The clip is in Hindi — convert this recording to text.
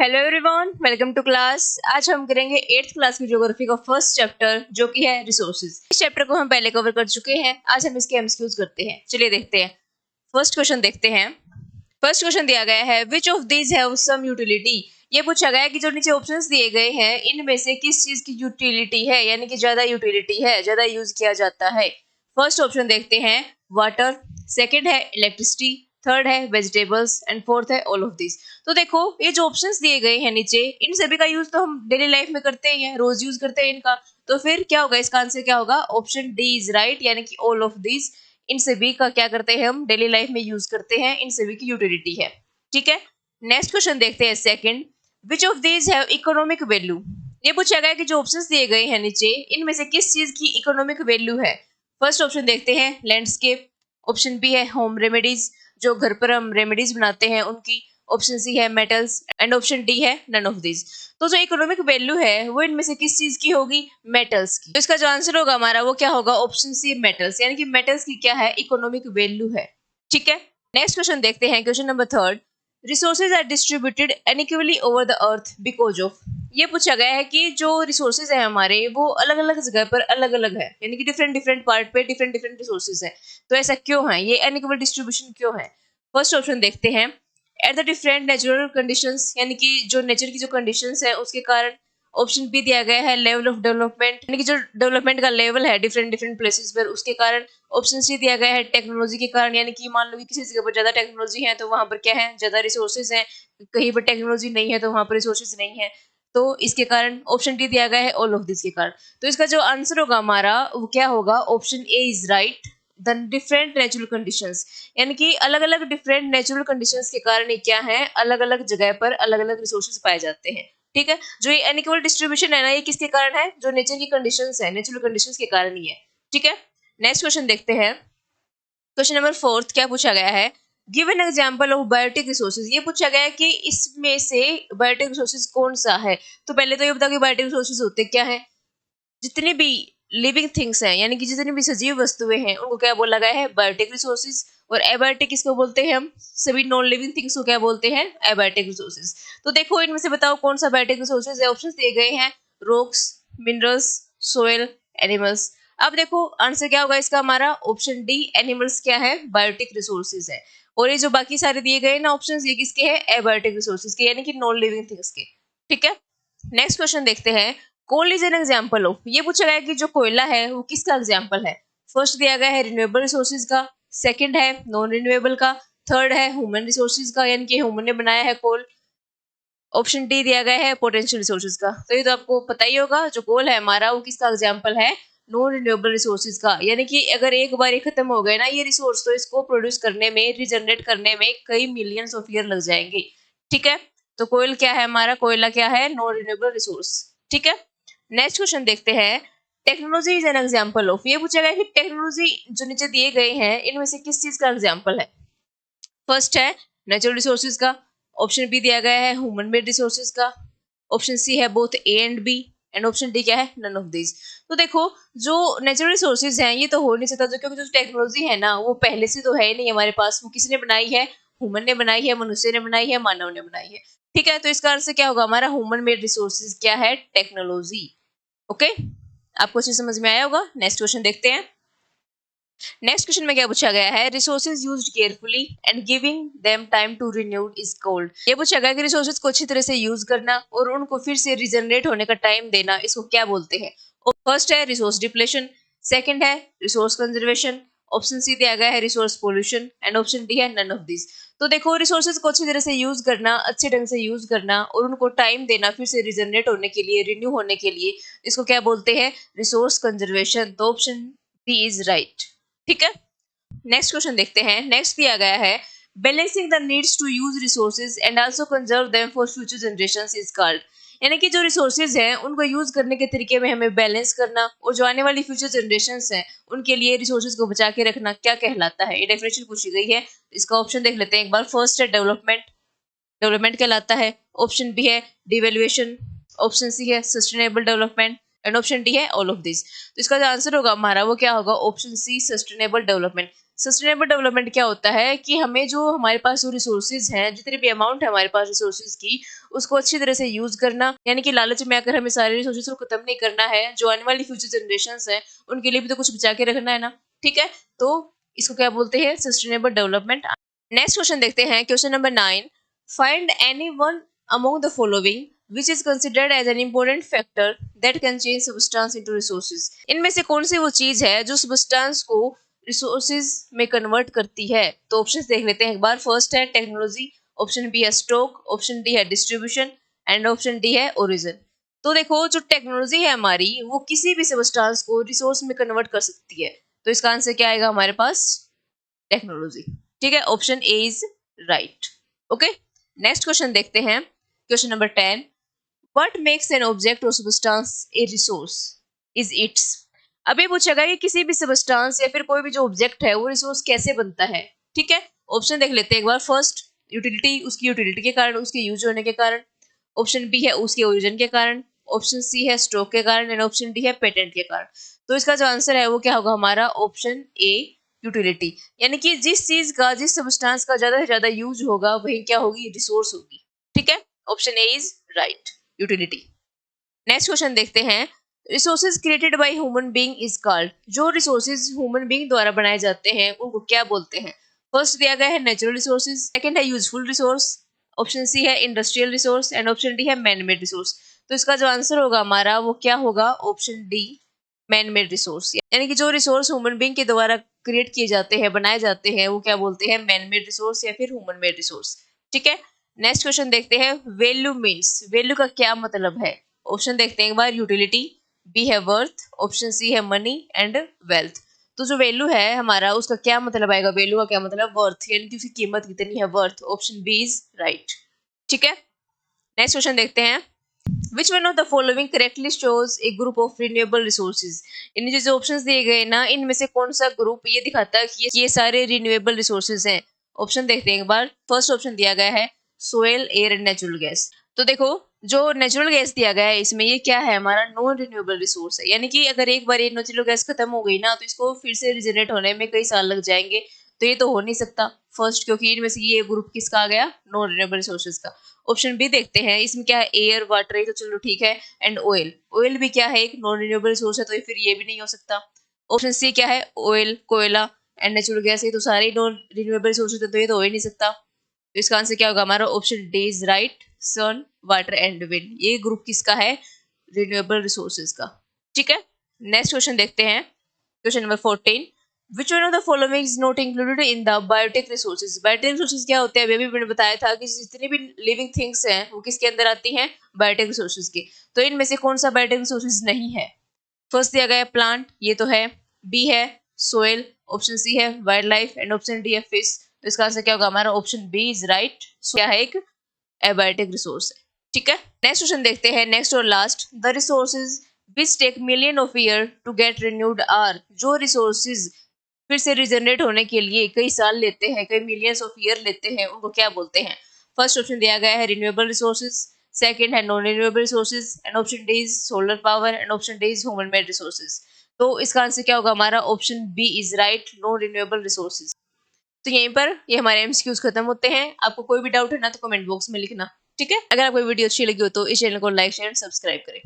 Hello everyone, welcome to class. आज हम करेंगे 8th क्लास की ज्योग्राफी का फर्स्ट चैप्टर जो कि है रिसोर्सेज। इस चैप्टर को हम पहले कवर कर चुके हैं। आज हम इसके एमसीक्यूज करते हैं। चलिए देखते हैं। फर्स्ट क्वेश्चन देखते हैं। फर्स्ट क्वेश्चन दिया गया है which of these have some utility. ये पूछा गया है कि जो नीचे ऑप्शंस दिए गए हैं इनमें से किस चीज की यूटिलिटी है, यानी कि ज्यादा यूटिलिटी है, ज्यादा यूज किया जाता है। फर्स्ट ऑप्शन देखते हैं वाटर, सेकंड है इलेक्ट्रिसिटी, थर्ड है वेजिटेबल्स एंड फोर्थ है ऑल ऑफ दिस। तो देखो ये जो ऑप्शंस दिए गए हैं नीचे, इन सभी का यूज तो हम डेली लाइफ में करते ही हैं, रोज यूज करते हैं इनका। तो फिर क्या होगा, इसका आंसर क्या होगा, ऑप्शन डी इज राइट, यानी कि ऑल ऑफ दिस। इन सभी का क्या करते हैं हम, डेली लाइफ में यूज करते हैं, इन सभी की यूटिलिटी है। ठीक है, नेक्स्ट क्वेश्चन देखते हैं second. Which of these have economic value. ये पूछा गया कि जो ऑप्शंस दिए गए हैं नीचे इनमें से किस चीज की इकोनॉमिक वैल्यू है। फर्स्ट ऑप्शन देखते हैं लैंडस्केप, ऑप्शन बी है होम रेमेडीज, जो घर पर हम रेमेडीज बनाते हैं उनकी, ऑप्शन सी है मेटल्स एंड ऑप्शन डी है नन ऑफ दिस। तो जो इकोनॉमिक वैल्यू है वो इनमें से किस चीज की होगी, मेटल्स की। तो इसका जो आंसर होगा हमारा वो क्या होगा, ऑप्शन सी मेटल्स, यानी कि मेटल्स की क्या है, इकोनॉमिक वैल्यू है। ठीक है, नेक्स्ट क्वेश्चन देखते हैं, question number third. Resources are distributed unequally over the earth because of. ये पूछा गया है कि जो रिसोर्सेज है हमारे वो अलग अलग जगह पर अलग अलग है, यानी कि डिफरेंट डिफरेंट पार्ट पे डिफरेंट डिफरेंट रिसोर्सेज है। तो ऐसा क्यों है, ये अनइक्वल डिस्ट्रीब्यूशन क्यों है। फर्स्ट ऑप्शन देखते हैं at the different natural conditions, यानी कि जो नेचर की जो कंडीशंस है उसके कारण। ऑप्शन बी दिया गया है लेवल ऑफ डेवलपमेंट, यानी कि जो डेवलपमेंट का लेवल है डिफरेंट डिफरेंट प्लेसेस पर उसके कारण। ऑप्शन सी दिया गया है टेक्नोलॉजी के कारण, यानी कि मान लो कि किसी जगह पर ज्यादा टेक्नोलॉजी है तो वहां पर क्या है, ज्यादा रिसोर्सेज है, कहीं पर टेक्नोलॉजी नहीं है तो वहां पर रिसोर्सेज नहीं है, तो इसके कारण। ऑप्शन डी दिया गया है ऑल ऑफ दिस के कारण। तो इसका जो आंसर होगा हमारा वो क्या होगा, option A is right, the different natural conditions, यानी कि अलग अलग डिफरेंट नेचुरल कंडीशंस के कारण ये क्या है, अलग अलग जगह पर अलग अलग रिसोर्सेज पाए जाते हैं। ठीक है, जो ये अनइक्वल डिस्ट्रीब्यूशन है ना, ये किसके कारण है, जो नेचर की कंडीशंस है, नेचुरल कंडीशंस के कारण ही है। ठीक है, नेक्स्ट क्वेश्चन देखते हैं। क्वेश्चन नंबर फोर्थ क्या पूछा गया है, give an example of biotic resources. ये पूछा गया है कि इसमें से बायोटिक रिसोर्सेज कौन सा है। तो पहले तो ये बताओ कि बायोटिक रिसोर्सेज होते क्या है। जितनी भी लिविंग थिंग्स हैं, यानी कि जितनी भी सजीव वस्तुएं हैं उनको क्या बोला गया है, बायोटिक रिसोर्सेज। और एबायोटिक किसको बोलते हैं, हम सभी नॉन लिविंग थिंग्स को क्या बोलते हैं, एबायोटिक रिसोर्सेज। तो देखो इनमें से बताओ कौन सा बायोटिक रिसोर्सेज है। ऑप्शंस दिए गए हैं रॉक्स, मिनरल्स, सोयल, एनिमल्स। अब देखो आंसर क्या होगा इसका हमारा, ऑप्शन डी एनिमल्स क्या है, बायोटिक रिसोर्सेज है। और ये जो बाकी सारे दिए गए ना ऑप्शंस, ये किसके हैं, एबायोटिक रिसोर्सेज के, यानी कि नॉन लिविंग थिंग्स के। ठीक है, नेक्स्ट क्वेश्चन देखते हैं। Coal is an example of. ये पूछा गया है कि जो कोयला है वो किसका एग्जाम्पल है। फर्स्ट दिया गया है रिन्यूएबल रिसोर्सेज का, सेकंड है नॉन रिन्यूएबल का, थर्ड है ह्यूमन रिसोर्सेज का, यानी कि ह्यूमन ने बनाया है कोल। ऑप्शन डी दिया गया है पोटेंशियल रिसोर्सेज का। तो ये तो आपको पता ही होगा, जो कोल है हमारा वो किसका एग्जाम्पल है, नॉन रिन्यूएबल रिसोर्सेज का। यानी कि अगर एक बार ये खत्म हो गए ना ये रिसोर्स, तो इसको प्रोड्यूस करने में, रिजनरेट करने में कई मिलियंस ऑफ ईयर लग जाएंगे। ठीक है, तो कोयल क्या है हमारा, कोयला क्या है, नॉन रिन्यूएबल रिसोर्स। ठीक है, नेक्स्ट क्वेश्चन देखते हैं। Technology is an example of. ये पूछा गया कि टेक्नोलॉजी जो नीचे दिए गए हैं इनमें से किस चीज का एग्जाम्पल है। फर्स्ट है नेचुरल रिसोर्सेज का, ऑप्शन बी दिया गया है ह्यूमन मेड रिसोर्सेज का, ऑप्शन सी है both A and B, and option D क्या है, नन ऑफ दिस। तो देखो जो नेचुरल रिसोर्सेज हैं ये तो हो नहीं सकता, जो क्योंकि जो टेक्नोलॉजी है ना वो पहले से तो है ही नहीं हमारे पास, वो किसने बनाई है, ह्यूमन ने बनाई है, मनुष्य ने बनाई है, मानव ने बनाई है। ठीक है, तो इसका आंसर क्या होगा हमारा, ह्यूमन मेड रिसोर्सेज क्या है, टेक्नोलॉजी। ओके, आपको चीज समझ में आया होगा। नेक्स्ट क्वेश्चन देखते हैं। नेक्स्ट क्वेश्चन में क्या पूछा गया है, resources used carefully and giving them time to renewed is called. ये पूछा गया कि रिसोर्सेज को अच्छी तरह से यूज करना और उनको फिर से रिजनरेट होने का टाइम देना, इसको क्या बोलते हैं। फर्स्ट है रिसोर्स डिप्लेशन, सेकंड है रिसोर्स कंजर्वेशन, ऑप्शन सी दिया गया है resource pollution, and option D है नन ऑफ दिस। तो देखो रिसोर्सेज को अच्छी तरह से यूज करना, अच्छे ढंग से यूज करना और उनको टाइम देना फिर से रिजनरेट होने के लिए, रिन्यू होने के लिए, इसको क्या बोलते हैं, रिसोर्स कंजर्वेशन। तो ऑप्शन बी इज राइट। ठीक है, नेक्स्ट क्वेश्चन देखते हैं। नेक्स्ट दिया गया है balancing the needs to use resources and also conserve them for future generations is called. यानी कि जो रिसोर्सेज हैं उनको यूज करने के तरीके में हमें बैलेंस करना और जो आने वाली फ्यूचर जनरेशंस हैं उनके लिए रिसोर्सेज को बचा के रखना क्या कहलाता है। ये डेफिनेशन पूछी गई है, इसका ऑप्शन देख लेते हैं एक बार। फर्स्ट है डेवलपमेंट, डेवलपमेंट कहलाता है। ऑप्शन बी है डिवेल्युएशन, ऑप्शन सी है sustainable development, and option D है ऑल ऑफ दिस। तो इसका जो आंसर होगा हमारा वो क्या होगा, option C sustainable development. Sustainable development क्या होता है कि हमें जो हमारे पास जो रिसोर्सेज हैं, जितनी भी अमाउंट है हमारे पास रिसोर्सेज की, उसको अच्छी तरह से यूज करना, यानी कि लालच में आकर हमें सारे रिसोर्सेज को खत्म नहीं करना है। जो आने वाली फ्यूचर जनरेशंस हैं उनके लिए भी तो कुछ बचा के रखना है ना, ठीक है। तो इसको क्या बोलते हैं, सस्टेनेबल डेवलपमेंट। नेक्स्ट क्वेश्चन देखते हैं, question number 9। Find any one among the following which is considered as an important factor that can change substance into resources। इनमें से कौन सी वो चीज है जो substance को रिसोर्सेज में कन्वर्ट करती है। तो ऑप्शंस देख लेते हैं एक बार। फर्स्ट है टेक्नोलॉजी, ऑप्शन बी है स्टॉक, ऑप्शन डी है डिस्ट्रीब्यूशन एंड ऑप्शन डी है ओरिजिन। तो देखो जो टेक्नोलॉजी है हमारी, वो किसी भी सबस्टांस को रिसोर्स में कन्वर्ट कर सकती है। तो इसका आंसर क्या आएगा हमारे पास, टेक्नोलॉजी, ठीक है। Option A is right. Okay, next question देखते हैं, question number 10। What makes an object or substance a resource? Is its? अब ये पूछेगा कि किसी भी सबस्टांस या फिर कोई भी जो ऑब्जेक्ट है वो रिसोर्स कैसे बनता है, ठीक है। ऑप्शन देख लेते हैं एक बार। फर्स्ट, यूटिलिटी, उसकी यूटिलिटी के कारण, उसके यूज होने के कारण। ऑप्शन बी है उसके ओरिजिन के कारण। ऑप्शन सी है स्टॉक के कारण एंड ऑप्शन डी है पेटेंट के कारण। तो इसका जो आंसर है वो क्या होगा हमारा, ऑप्शन ए यूटिलिटी। यानी कि जिस चीज का, जिस सबस्टांस का ज्यादा से ज्यादा यूज होगा वही क्या होगी, रिसोर्स होगी, ठीक है। Option A is right, utility. Next question देखते हैं, resources created by human being is called. जो रिसोर्सेज ह्यूमन बीइंग द्वारा बनाए जाते हैं उनको क्या बोलते हैं। फर्स्ट दिया गया है नेचुरल रिसोर्सेज, सेकंड है यूजफुल रिसोर्स, ऑप्शन सी है industrial resource and option D है मैन मेड रिसोर्स। तो इसका जो आंसर होगा हमारा वो क्या होगा, option D, man made resource. यानी कि जो रिसोर्स ह्यूमन बीइंग के द्वारा क्रिएट किए जाते हैं, बनाए जाते हैं, वो क्या बोलते हैं, मैन मेड रिसोर्स या फिर ह्यूमन मेड रिसोर्स, ठीक है। नेक्स्ट क्वेश्चन देखते हैं, वैल्यू मीन्स, वैल्यू का क्या मतलब है। ऑप्शन देखते हैं एक बार। यूटिलिटी, बी है वर्थ, ऑप्शन सी है मनी एंड वेल्थ। तो जो वैल्यू है हमारा, उसका क्या मतलब आएगा, वैल्यू का क्या मतलब, वर्थ, यानी कि उसकी कीमत कितनी है, worth. Option B is right, ठीक है। नेक्स्ट क्वेश्चन देखते हैं, which one of the following correctly shows a group of renewable resources. इन जो ऑप्शंस दिए गए ना, इनमें से कौन सा ग्रुप ये दिखाता है कि ये सारे रिन्यूएबल रिसोर्सेज हैं। ऑप्शन देखते हैं एक बार। फर्स्ट ऑप्शन दिया गया है soil, air and natural gas. तो देखो जो नेचुरल गैस दिया गया है इसमें, ये क्या है हमारा, नॉन रिन्यूएबल रिसोर्स है। यानी कि अगर एक बार ये नेचुरल गैस खत्म हो गई ना, तो इसको फिर से रिजनरेट होने में कई साल लग जाएंगे। तो ये तो हो नहीं सकता फर्स्ट, क्योंकि इनमें से ये ग्रुप किसका आ गया, नॉन रिन्यूएबल रिसोर्सेज का। ऑप्शन बी देखते हैं, इसमें क्या है, एयर, वाटर है तो चलो ठीक है, एंड ऑयल। ऑयल भी क्या है, एक नॉन रिन्यूएबल रिसोर्स है, तो फिर ये भी नहीं हो सकता। ऑप्शन सी क्या है, ऑयल, कोयला एंड नेचुरल गैस, ये तो सारे नॉन रिन्यूएबल रिसोर्सेज है, तो ये तो हो ही नहीं सकता। तो इसका आंसर क्या होगा हमारा, option D is right, sun, water and wind. ये ग्रुप किसका है, रिन्यूएबल रिसोर्सेज का, ठीक है। नेक्स्ट क्वेश्चन देखते हैं, question number 14। Which one of the following is not included in the biotic resources? Biotic resources क्या होते हैं, अभी मैंने बताया था कि जितनी भी लिविंग थिंग्स हैं वो किसके अंदर आती हैं, बायोटिक रिसोर्सेज के। तो इनमें से कौन सा बायोटिक रिसोर्सेज नहीं है। फर्स्ट दिया गया है प्लांट, ये तो है। बी है सोयल, ऑप्शन सी है wild life and option D है फिश। तो इसका आंसर क्या होगा हमारा, ऑप्शन बी इज राइट, क्या है, एक एबायोटिक रिसोर्स है, ठीक है। नेक्स्ट क्वेश्चन देखते हैं, नेक्स्ट और last. The resources which take million of year to get renewed are. जो रिसोर्सेज फिर से रिजनरेट होने के लिए कई साल लेते हैं, कई मिलियंस ऑफ ईयर लेते हैं, उनको क्या बोलते हैं। फर्स्ट ऑप्शन दिया गया है रिन्यूएबल रिसोर्सेज, सेकंड है non renewable resources and option D is solar power and option D is human made resources. तो इसका आंसर क्या होगा हमारा, option B is right, non renewable resources. तो यहीं पर ये हमारे एमसीक्यूज खत्म होते हैं। आपको कोई भी डाउट है ना तो कमेंट बॉक्स में लिखना, ठीक है। अगर आपको वीडियो अच्छी लगी हो तो इस चैनल को लाइक शेयर सब्सक्राइब करें।